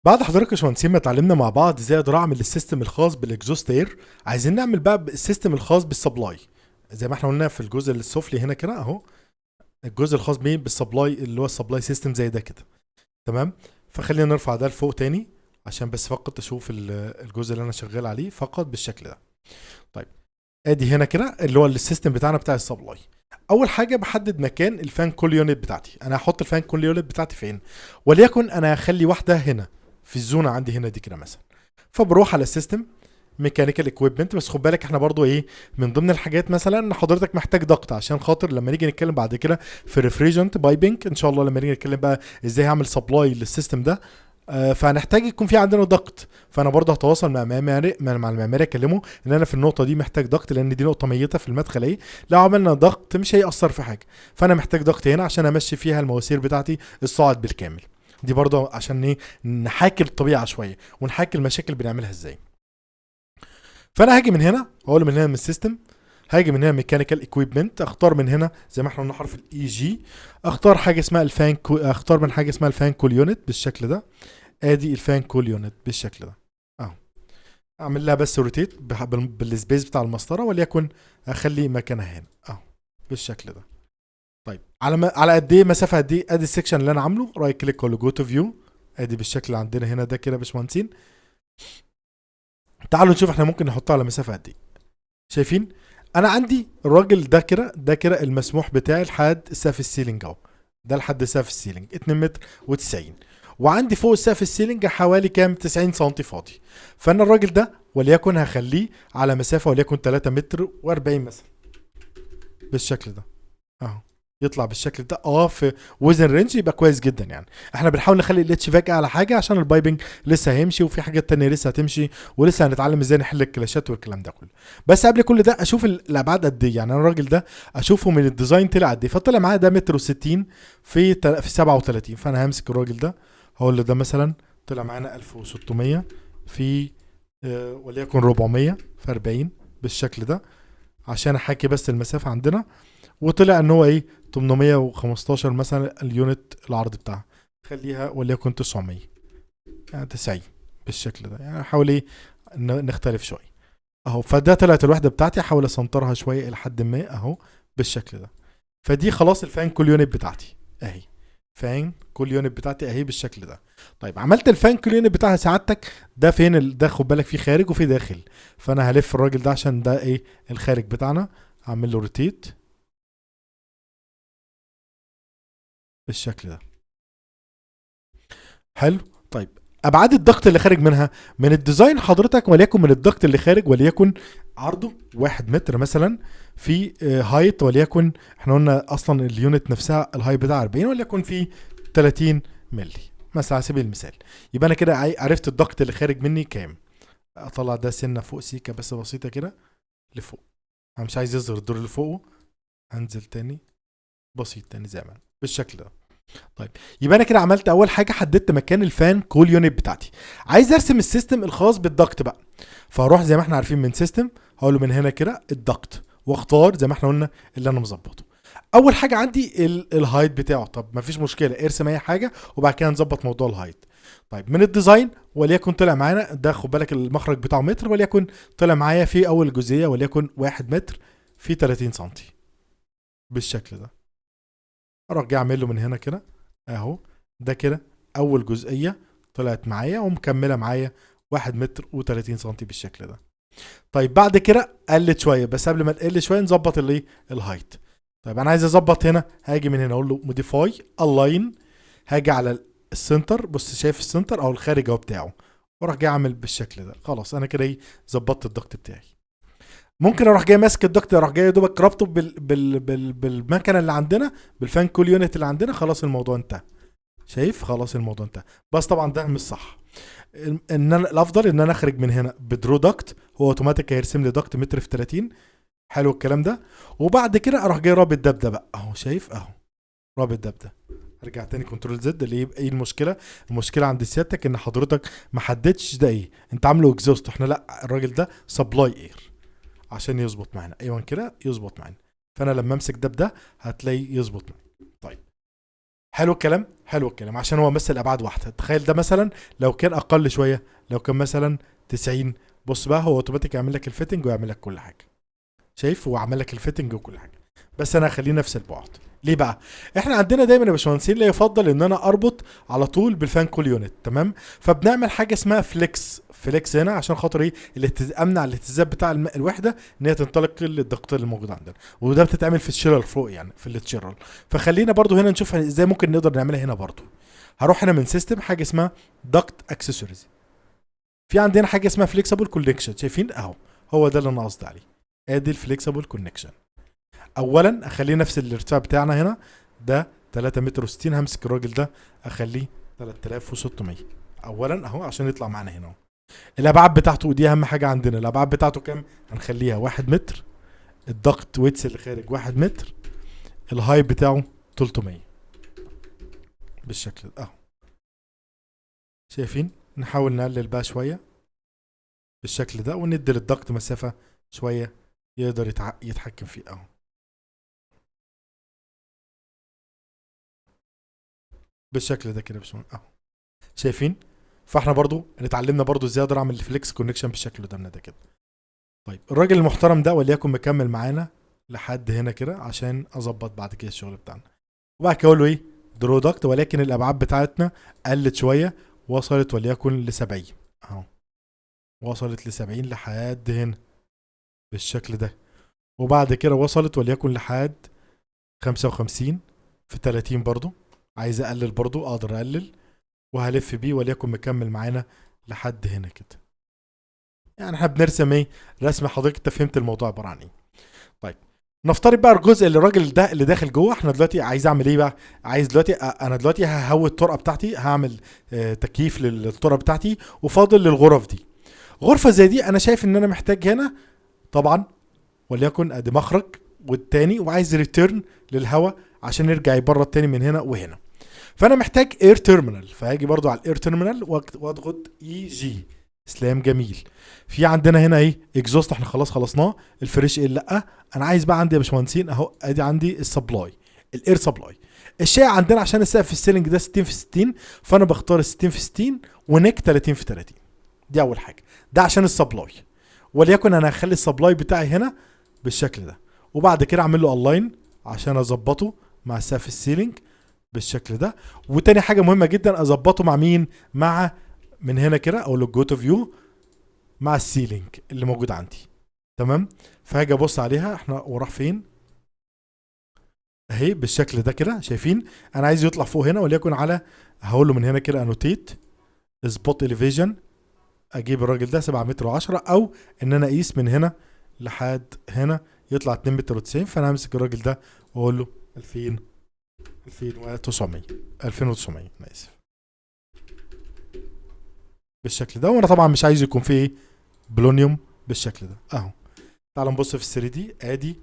بعد حضرتك يا باشمهندسين ما اتعلمنا مع بعض ازاي اقدر اعمل السيستم الخاص بالاكزوست اير، عايزين نعمل بقى السيستم الخاص بالسبلاي. زي ما احنا قلنا في الجزء السفلي هنا كده اهو، الجزء الخاص بيه بالسبلاي اللي هو السبلاي سيستم زي ده كده. تمام. فخلينا نرفع ده لفوق تاني عشان بس فقط اشوف الجزء اللي انا شغال عليه فقط بالشكل ده. طيب، ادي هنا كده اللي هو السيستم بتاعنا بتاع السبلاي. اول حاجه بحدد مكان الفان كول يونت بتاعتي، انا هحط الفان كول يونت بتاعتي فين، وليكن انا هخلي واحده هنا في الزونه عندي هنا دي كده مثلا. فبروح على السيستم ميكانيكال اكويبمنت، بس خد بالك احنا برضو ايه من ضمن الحاجات مثلا ان حضرتك محتاج ضغط عشان خاطر لما نيجي نتكلم بعد كده في ريفريجنت بايبنج ان شاء الله، لما نيجي نتكلم بقى ازاي هعمل سبلاي للسيستم ده. فهنحتاج يكون في عندنا ضغط، فانا برضه هتواصل مع المعماري اكلمه ان انا في النقطه دي محتاج ضغط لان دي نقطه ميته في المدخل ايه. لو عملنا ضغط مش هيأثر في حاجه، فانا محتاج ضغط هنا عشان امشي فيها المواسير بتاعتي الصاعد بالكامل. دي برضه عشان ايه نحاكي الطبيعه شويه ونحاكي المشاكل بنعملها ازاي. فانا هاجي من هنا اقول من هنا من السيستم، هاجي من هنا ميكانيكال اكويبمنت، اختار من هنا زي ما احنا قلنا حرف الاي جي، اختار حاجه اسمها اختار من حاجه اسمها الفان كول يونت بالشكل ده. ادي الفان كول يونت بالشكل ده اهو. اعمل لها بس روتيت بالسبيس بتاع المسطره، وليكن اخلي مكانها هنا اهو بالشكل ده. طيب على قد ايه مسافه قد ايه، ادي السكشن اللي انا عامله، رايت كليك ولا جو تو فيو. ادي بالشكل اللي عندنا هنا ده كده يا باشمهندسين. تعالوا نشوف احنا ممكن نحطها على مسافه قد ايه. شايفين انا عندي الراجل ده كده المسموح بتاعي لحد سقف السيلينج اهو. ده لحد سقف السيلينج 2 متر و90، وعندي فوق سقف السيلينج حوالي كام 90 سم فاضي. فانا الراجل ده وليكن هخليه على مسافه وليكن 3 متر و40 مثلا بالشكل ده اهو. يطلع بالشكل ده في وزن رينج يبقى كويس جدا يعني. احنا بنحاول نخلي الاتش فاك اعلى حاجه عشان البايبنج لسه هيمشي وفي حاجات تانية لسه هتمشي، ولسه هنتعلم ازاي نحل الكلاشات والكلام ده كله. بس قبل كل ده اشوف الابعاد قد ايه، يعني انا الراجل ده اشوفه من الديزاين طلع قد ايه. فطلع معايا ده متر و60 في 37. فانا همسك الراجل ده هقول له ده مثلا طلع معانا 1600 في وليكن 400 في 40 بالشكل ده عشان احاكي بس المسافه عندنا. وطلع ان هو ايه 815 مثلا اليونت العرض بتاعها، خليها وليكن 900 يعني 90 بالشكل ده. يعني احاول ايه نختلف شويه اهو. فده طلعت الوحده بتاعتي، احاول اسنطرها شويه الى حد ما اهو بالشكل ده. فدي خلاص الفان كل يونت بتاعتي اهي، فان كل يونت بتاعتي اهي بالشكل ده. طيب عملت الفان كل يونت بتاعها سعادتك، ده فين ده خد بالك في خارج وفي داخل. فانا هلف الراجل ده عشان ده ايه الخارج بتاعنا، هعمل له روتيت بالشكل ده. حلو. طيب ابعاد الضغط اللي خارج منها من الديزاين حضرتك، وليكن من الضغط اللي خارج وليكن عرضه 1 متر مثلا في هايت، وليكن احنا قلنا اصلا اليونت نفسها الهايت بتاع 40 وليكن في 30 مللي مثلا على سبيل المثال. يبقى انا كده عرفت الضغط اللي خارج مني كام. اطلع ده سنه فوق سيكه بس بسيطه كده لفوق، انا مش عايز يظهر الدور اللي فوقه. هنزل تاني بسيط تاني زي ما أنا بالشكل ده. طيب يبقى انا كده عملت اول حاجه، حددت مكان الفان كول يونت بتاعتي. عايز ارسم السيستم الخاص بالضغط بقى، فاروح زي ما احنا عارفين من سيستم هقول له من هنا كده الضغط، واختار زي ما احنا قلنا اللي انا مظبطه. اول حاجه عندي الهايت بتاعه. طب ما فيش مشكله ارسم اي حاجه وبعد كده نظبط موضوع الهايت. طيب من الديزاين وليكن طلع معانا ده خد بالك المخرج بتاعه متر، وليكن طلع معايا في اول جزئيه وليكن 1 متر في 30 سم بالشكل ده. اروح جاي اعمل له من هنا كده اهو. ده كده اول جزئيه طلعت معايا ومكمله معايا 1 متر و30 سم بالشكل ده. طيب بعد كده قلت شويه، بس قبل ما تقل شويه نظبط الايه الهايت. طيب انا عايز اظبط هنا، هاجي من هنا اقول له موديفاي الاين، هاجي على السنتر، بص شايف السنتر او الخارج اهو بتاعه، واروح جاي اعمل بالشكل ده. خلاص انا كده ايه ظبطت الضغط بتاعي. ممكن اروح جاي ماسك الضغط، اروح جاي يا دوبك رابطه بالمكنه اللي عندنا، بالفان كول يونت اللي عندنا. خلاص الموضوع انتهى. شايف خلاص الموضوع انتهى. بس طبعا ده مش صح. ان انا الافضل ان انا اخرج من هنا بدرو دكت، هو اوتوماتيك هيرسم لي دكت متر في 30. حلو الكلام ده. وبعد كده اروح جاي رابط ده بقى اهو، شايف اهو رابط ده. ارجع تاني كنترول زد. اللي يبقى ايه المشكله؟ المشكله عند سيادتك ان حضرتك ما حددتش ده ايه، انت عامله اكزوست. احنا لا، الراجل ده سبلاي اير عشان يظبط معانا. ايوه كده يظبط معانا. فانا لما امسك ده بده هتلاقي يظبط معانا. طيب حلو الكلام، حلو الكلام، عشان هو مثل ابعاد واحده. تخيل ده مثلا لو كان اقل شويه، لو كان مثلا 90، بص بقى هو اوتوماتيك يعمل لك الفيتنج ويعمل لك كل حاجه. شايف، هو عمل لك الفيتنج وكل حاجه، بس انا هخليه نفس البعد. ليه بقى؟ احنا عندنا دايما يا باشمهندسين لا يفضل ان انا اربط على طول بالفان كول يونت، تمام؟ فبنعمل حاجه اسمها فليكس، فليكس هنا عشان خاطر ايه؟ امنع الاهتزاز بتاع الوحده ان هي تنطلق للضغط اللي موجود عندنا، وده بتتعمل في الشيرل فوق يعني في التشيرل. فخلينا برضو هنا نشوف ازاي ممكن نقدر نعملها هنا برضو. هروح هنا من سيستم حاجه اسمها دكت اكسسوارز، في عندنا حاجه اسمها فليكسبل كونكشن، شايفين اهو، هو ده اللي انا قصدي عليه. ادي الفليكسبل كونكشن. اولا اخليه نفس الارتفاع بتاعنا هنا، ده 3 متر و60، همسك الراجل ده اخليه 3600 اولا اهو عشان يطلع معانا هنا اهو. الابعاد بتاعته دي اهم حاجه عندنا، الابعاد بتاعته كام؟ هنخليها 1 متر، الضغط ويتس اللي خارج 1 متر، الهايت بتاعه 300 بالشكل ده اهو. شايفين؟ نحاول نقلل بقى شويه بالشكل ده، وندي للضغط مسافه شويه يقدر يتحكم فيه اهو بالشكل ده كده باشمهندس اهو. شايفين؟ فاحنا برضو اتعلمنا برضو ازاي اقدر اعمل فليكس كونكشن بالشكل ده من ده كده. طيب الراجل المحترم ده وليكن مكمل معانا لحد هنا كده عشان اظبط بعد كده الشغل بتاعنا، وبعد كده اقول له ايه؟ برودكت، ولكن الابعاد بتاعتنا قلت شويه، وصلت وليكن ل 70 اهو، وصلت ل 70 لحد هنا بالشكل ده، وبعد كده وصلت وليكن لحد 55 في 30 برضو، عايز اقلل برضو اقدر اقلل، وهلف بيه وليكن مكمل معانا لحد هنا كده. يعني احنا بنرسم ايه؟ رسم، حضرتك انت فهمت الموضوع عباره عن ايه. طيب نفترض بقى الجزء اللي الراجل ده اللي داخل جوه، احنا دلوقتي عايز اعمل ايه بقى؟ عايز دلوقتي انا دلوقتي ههوي الطرقه بتاعتي، هعمل تكييف للطرقه بتاعتي، وفاضل للغرف دي. غرفه زي دي انا شايف ان انا محتاج هنا طبعا وليكن ادي مخرج والتاني، وعايز ريتيرن للهواء عشان يرجع يبرد تاني من هنا وهنا. فانا محتاج اير تيرمينال، فهاجي برضو على الاير تيرمينال واضغط اي جي. اسلام جميل. في عندنا هنا ايه؟ اكزوست، احنا خلاص خلصناه. الفريش ايه؟ لا، انا عايز بقى عندي يا باشمهندسين اهو، ادي عندي السبلاي، الاير سبلاي. الشائع عندنا عشان السقف في السيلينج ده 60 في 60، فانا بختار 60 في 60 ونك 30 في 30. دي اول حاجه، ده عشان السبلاي. وليكن انا هخلي السبلاي بتاعي هنا بالشكل ده، وبعد كده اعمل له الاين عشان اظبطه مع سقف السيلينج بالشكل ده. وتاني حاجه مهمه جدا اظبطه مع مين؟ مع من هنا كده اقول له جو تو فيو مع السيلينج اللي موجود عندي، تمام؟ فهاجي ابص عليها احنا وراح فين اهي بالشكل ده كده. شايفين؟ انا عايز يطلع فوق هنا، وليكن على، هقول له من هنا كده انوتيت سبوت اليفيجن، اجيب الراجل ده 7 متر و10، او ان انا اقيس من هنا لحد هنا يطلع 2 متر و90. فانا همسك الراجل ده واقول له 2000 2900 2900 انا اسف بالشكل ده. وانا طبعا مش عايز يكون فيه ايه؟ بلونيوم بالشكل ده اهو. تعال نبص في ال 3 دي، ادي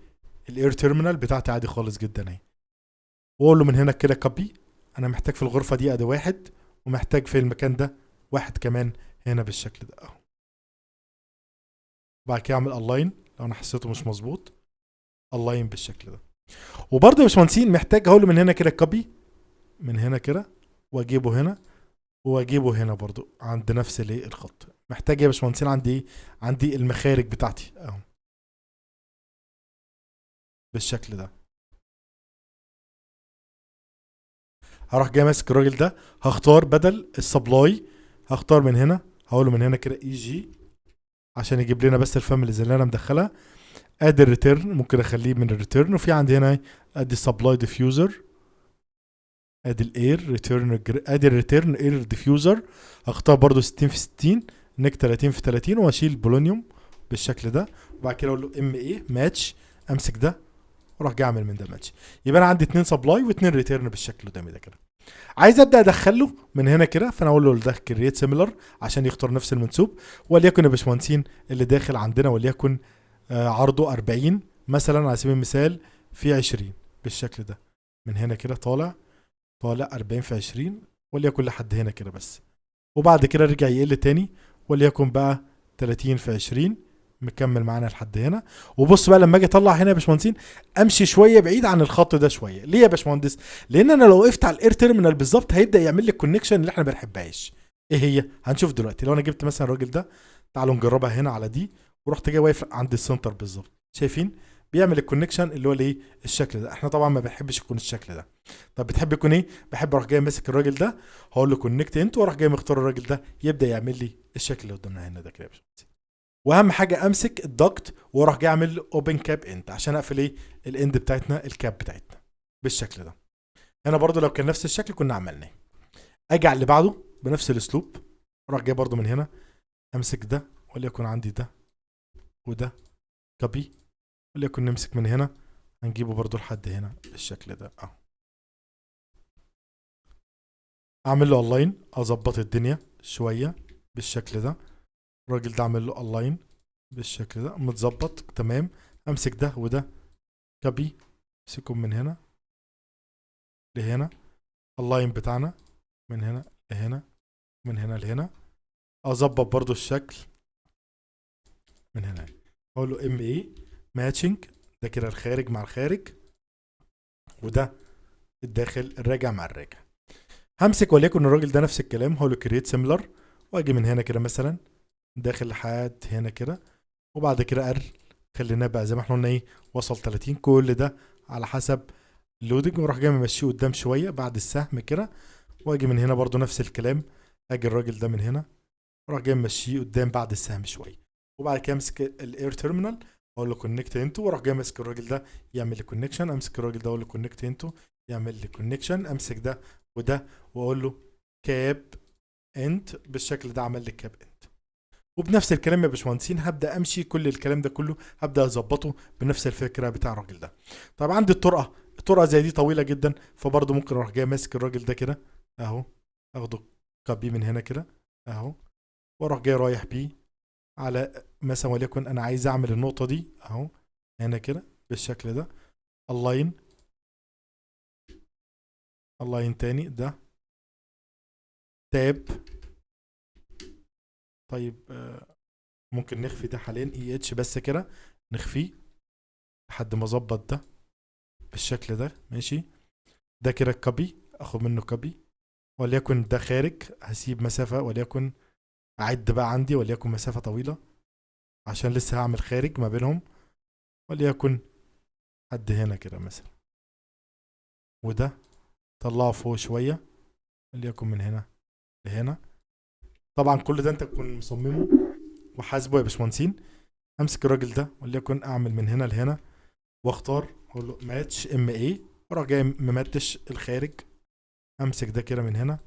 الاير تيرمينال بتاعتي عادي خالص جدا اهي، واقول له من هنا كده كوبي، انا محتاج في الغرفه دي ادي واحد، ومحتاج في المكان ده واحد كمان هنا بالشكل ده اهو. بعد كده اعمل الاين لو انا حسيته مش مظبوط، الاين بالشكل ده. وبرده يا باشمهندسين محتاج اقول له من هنا كده كوبي، من هنا كده، واجيبه هنا، واجيبه هنا برضو عند نفس الايه الخط. محتاج يا باشمهندسين عندي ايه؟ عندي المخارج بتاعتي اهو بالشكل ده. هروح جاي ماسك الراجل ده، هختار بدل السبلاي، هختار من هنا، هقول له من هنا كده اي جي عشان يجيب لنا بس الفاميليز اللي انا مدخلها. ادي الريتيرن ممكن اخليه من الريتيرن، وفي عندي هنا ادي السبلاي ديفيوزر، ادي الاير ريتيرن، ادي الريتيرن اير ديفيوزر. هختار برضو 60 في 60 نك 30 في 30، واشيل البولونيوم بالشكل ده. وبعد كده اقول له ام اي ماتش، امسك ده واروح جاي اعمل من ده ماتش. يبقى انا عندي 2 سبلاي و2 ريتيرن بالشكل قدامي ده كده. عايز ابدا ادخله من هنا كده، فانا اقول له ده كرييت سيميلر عشان يختار نفس المنسوب. وليكن يا باشمهندسين اللي داخل عندنا وليكن عرضه 40 مثلا على سبيل المثال في 20 بالشكل ده. من هنا كده طالع 40 في 20 وليكن لحد هنا كده بس، وبعد كده رجع يقل تاني وليكن بقى 30 في 20 مكمل معانا لحد هنا. وبص بقى لما اجي اطلع هنا يا باشمهندسين، امشي شويه بعيد عن الخط ده شويه. ليه يا باشمهندس؟ لان انا لو وقفت على الاير تيرمينال بالظبط هيبدا يعمل لي الكونكشن اللي احنا ما بنحبهاش. ايه هي؟ هنشوف دلوقتي. لو انا جبت مثلا الراجل ده، تعالوا نجربها هنا على دي، ورحت جاي واقف عند السنتر بالظبط، شايفين بيعمل الكونكشن اللي هو الايه، الشكل ده. احنا طبعا ما بنحبش يكون الشكل ده. طب بتحب يكون ايه؟ بحب اروح جاي ماسك الراجل ده، هقول له كونكت انت، واروح جاي مختار الراجل ده، يبدا يعمل لي الشكل اللي قدامنا هنا ده كده يا باشمهندس. واهم حاجه امسك الضغط واروح جاي اعمل اوبن كاب انت عشان اقفل ايه، الاند بتاعتنا، الكاب بتاعتنا بالشكل ده. هنا برضو لو كان نفس الشكل كنا عملناه. اجي على اللي بعده بنفس الاسلوب، اروح جاي برضو من هنا امسك ده، وليكن عندي ده وده كوبي، وليكن نمسك من هنا هنجيبه برضو لحد هنا بالشكل ده اهو. اعمل له اونلاين، اظبط الدنيا شويه بالشكل ده. الراجل ده اعمل له اونلاين بالشكل ده متظبط تمام. امسك ده وده كوبي، امسكهم من هنا لهنا، اللاين بتاعنا من هنا لهنا، من هنا لهنا. اظبط برضو الشكل من هنا، اقول له ام اي ماتشنج، ده كده الخارج مع الخارج، وده الداخل الراجع مع الراجع. همسك وليكن الراجل ده نفس الكلام، هقول له كرييت سيميلر، واجي من هنا كده مثلا داخل لحد هنا كده، وبعد كده خليناه بقى زي ما احنا قلنا ايه، وصل 30. كل ده على حسب اللودنج، واروح جاي ممشيه قدام شويه بعد السهم كده، واجي من هنا برضو نفس الكلام، اجي الراجل ده من هنا واروح جاي ممشيه قدام بعد السهم شويه، وبعد كده امسك الاير تيرمينال اقول له كونكت انتو، واروح جاي ماسك الراجل ده يعمل لي كونكشن، امسك الراجل ده اقول له كونكت انتو يعمل لي كونكشن، امسك ده وده واقول له كاب انت بالشكل ده، عمل لي كاب انت. وبنفس الكلام يا باشمهندسين هبدا امشي كل الكلام ده كله هبدا اظبطه بنفس الفكره بتاع الراجل ده. طب عندي الطرقه زي دي طويله جدا، فبرضه ممكن اروح جاي ماسك الراجل ده كده اهو، اخده كابي من هنا كده اهو، واروح جاي رايح بيه على مثلا وليكن انا عايز اعمل النقطه دي اهو هنا كده بالشكل ده، اللاين اللاين تاني ده تاب. طيب ممكن نخفي ده حاليا اي اتش بس كده، نخفيه لحد ما اظبط ده بالشكل ده ماشي. ده كده كوبي، اخد منه كوبي، وليكن ده خارج هسيب مسافه وليكن اعد بقى عندي وليكن مسافه طويله عشان لسه هعمل خارج ما بينهم، وليكن قد هنا كده مثلا، وده طلعه فوق شويه وليكن من هنا لهنا. طبعا كل ده انت تكون مصممه وحاسبه يا باشمهندسين. امسك الراجل ده وليكن اعمل من هنا لهنا، واختار اقول له ماتش ام اي، واروح جاي ممتش الخارج. امسك ده كده من هنا،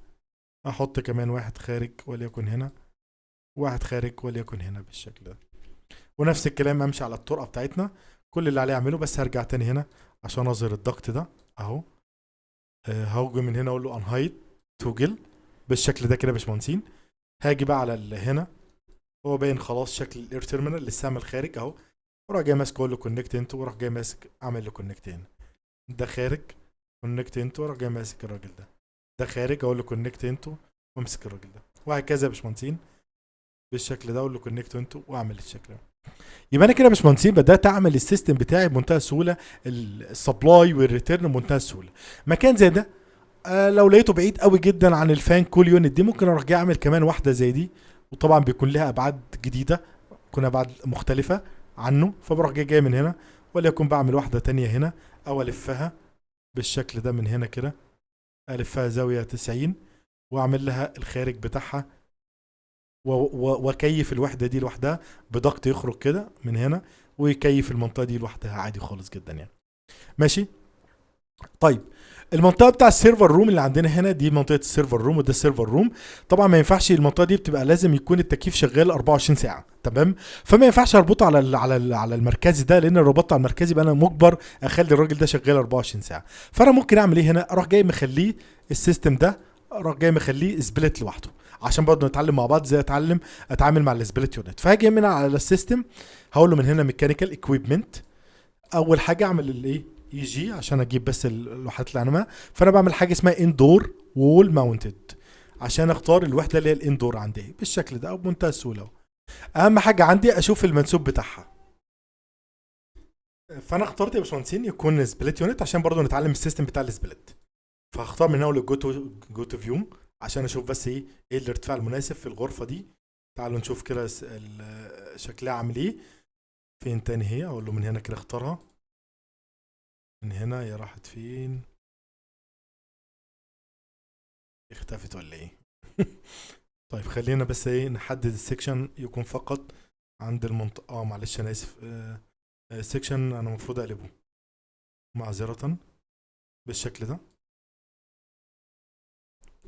احط كمان واحد خارج وليكن هنا، واحد خارج وليكن هنا بالشكل ده. ونفس الكلام امشي على الطرقه بتاعتنا، كل اللي عليه اعمله بس هرجع تاني هنا عشان اظهر الضغط ده اهو. هوجي من هنا اقول له انهايت توجل بالشكل ده كده يا باشمهندسين. هاجي بقى على هنا، هو باين خلاص شكل الاير تيرمينال لسه من الخارج اهو، واروح جاي ماسك اقول له كونكت انت، واروح جاي ماسك اعمل له كونكت هنا. ده خارج كونكت انت، واروح جاي ماسك الراجل ده. ده خارج اقول له كونكت انت وامسك الراجل ده، وهكذا يا باشمهندسين بالشكل ده اقول له كونكت انت واعمل الشكل ده. يبقى انا كده يا باشمهندسين بدات اعمل السيستم بتاعي بمنتهى السهوله، السبلاي والريتيرن بمنتهى السهوله. مكان زي ده لو لقيته بعيد قوي جدا عن الفان كول يونت دي، ممكن اروح جاي اعمل كمان واحده زي دي، وطبعا بيكون لها ابعاد جديده، تكون ابعاد مختلفه عنه، فبروح جاي من هنا وليكن بعمل واحده تانية هنا، او الفها بالشكل ده من هنا كده، الفها زاويه 90 واعمل لها الخارج بتاعها، وكيف الوحده دي لوحدها بضغط يخرج كده من هنا، ويكيف المنطقه دي لوحدها عادي خالص جدا يعني ماشي. طيب المنطقه بتاع السيرفر روم اللي عندنا هنا دي منطقه السيرفر روم، وده السيرفر روم. طبعا ما ينفعش المنطقه دي بتبقى لازم يكون التكييف شغال 24 ساعه تمام، فما ينفعش اربطه على المركزي ده، لان لو ربطته على المركزي يبقى انا مجبر اخلي الراجل ده شغال 24 ساعه. فانا ممكن اعمل ايه هنا، اروح جاي مخليه السيستم ده، اروح جاي مخليه سبليت لوحده عشان برضه نتعلم مع بعض ازاي اتعامل مع السبليت يونت. فهاجي من على السيستم هقول له من هنا ميكانيكال اكويبمنت، اول حاجه اعمل الايه اي جي عشان اجيب بس الوحدات العنمه. فانا بعمل حاجه اسمها اندور وول ماونتد عشان اختار الوحده اللي هي الاندور عندي بالشكل ده، او بمنتهى السهوله اهم حاجه عندي اشوف المنسوب بتاعها. فانا اخترت يا باشمهندسين يكون سبليت يونت عشان برضو نتعلم السيستم بتاع السبليت. فهختار من اول جو تو فيو عشان اشوف بس ايه الارتفاع المناسب في الغرفه دي. تعالوا نشوف كده شكلها عامل ايه. فين تاني؟ هي اقول له من هنا كده اختارها. من هنا هي راحت فين؟ اختفت ولا ايه؟ طيب خلينا بس نحدد السكشن يكون فقط عند المنطقة. معلش انا اسف. السكشن انا المفروض اقلبه معذرة بالشكل ده.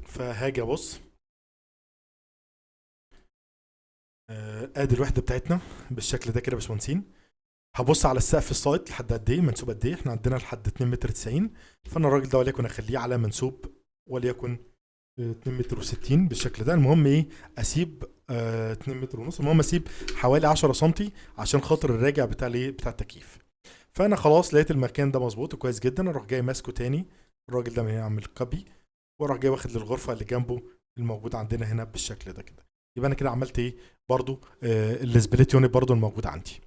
فهاجي ابص. ادي الوحدة بتاعتنا بالشكل ده كده يا باشمهندسين. هبص على السقف السايت لحد قد ايه، منسوب قد ايه. احنا عندنا لحد 2 متر 90. فانا الراجل ده وليكن اخليه على منسوب وليكن 2 متر و60 بالشكل ده. المهم اسيب 2 متر ونص. المهم اسيب حوالي 10 سنتي عشان خاطر الراجع بتاع التكييف. فانا خلاص لقيت المكان ده مظبوط وكويس جدا. اروح جاي ماسكه تاني الراجل ده من هنا، اعمل كوبي واروح جاي واخد للغرفه اللي جنبه الموجود عندنا هنا بالشكل ده كده. يبقى انا كده عملت برضو السبليت يونت برضو الموجود عندي.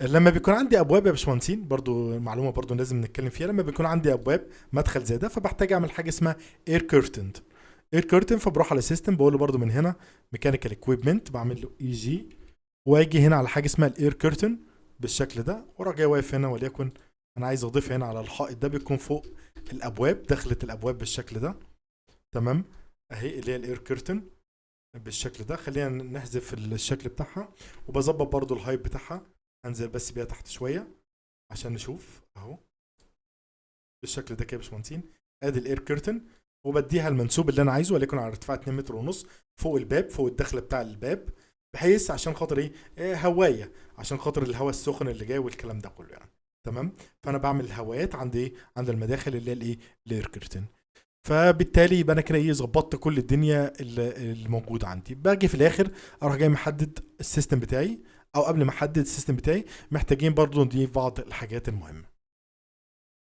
لما بيكون عندي ابواب يا باشمهندسين، برضو معلومه برضو لازم نتكلم فيها. لما بيكون عندي ابواب مدخل زي ده فبحتاج اعمل حاجه اسمها اير كيرتن. اير كيرتن فبروح على سيستم بقول له برضو من هنا ميكانيكال اكويبمنت، بعمل له اي جي واجي هنا على حاجه اسمها الاير كيرتن بالشكل ده. واروح جاي واقف هنا وليكن انا عايز اضيف هنا على الحائط ده بيكون فوق الابواب، دخلت الابواب بالشكل ده. تمام. اهي اللي هي الاير كيرتن بالشكل ده. خلينا نحذف الشكل بتاعها وبظبط برضو الهايت بتاعها. انزل بس بيها تحت شويه عشان نشوف اهو بالشكل ده كده يا باشمهندسين. ادي الاير كيرتن وبديها المنسوب اللي انا عايزه وليكن على ارتفاع 2 متر ونص فوق الباب، فوق الدخله بتاع الباب، بحيث عشان خاطر هوايه، عشان خاطر الهواء السخن اللي جاي والكلام ده كله يعني. تمام. فانا بعمل الهوايات عند عند المداخل اللي هي الاير كيرتن. فبالتالي يبقى انا كده ظبطت كل الدنيا اللي موجوده عندي. باجي في الاخر اروح جاي محدد السيستم بتاعي، او قبل ما احدد السيستم بتاعي محتاجين برضو نضيف بعض الحاجات المهمه.